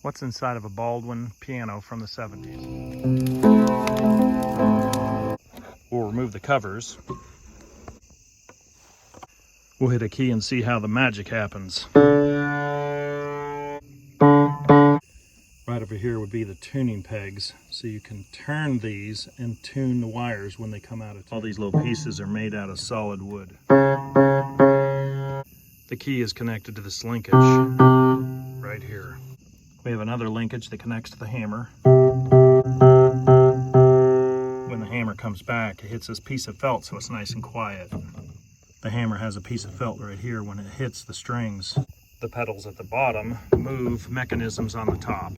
What's inside of a Baldwin piano from the 70s? We'll remove the covers. We'll hit a key and see how the magic happens. Right over here would be the tuning pegs, so you can turn these and tune the wires when they come out of tune. All these little pieces are made out of solid wood. The key is connected to this linkage right here. We have another linkage that connects to the hammer. When the hammer comes back, it hits this piece of felt, so it's nice and quiet. The hammer has a piece of felt right here when it hits the strings. The pedals at the bottom move mechanisms on the top.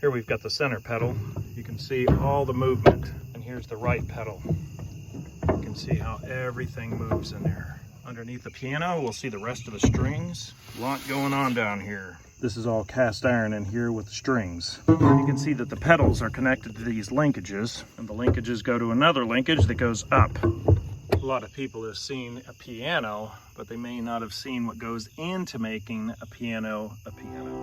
Here we've got the center pedal. You can see all the movement. And here's the right pedal. You can see how everything moves in there. Underneath the piano, we'll see the rest of the strings. A lot going on down here. This is all cast iron in here with the strings. You can see that the pedals are connected to these linkages, and the linkages go to another linkage that goes up. A lot of people have seen a piano, but they may not have seen what goes into making a piano a piano.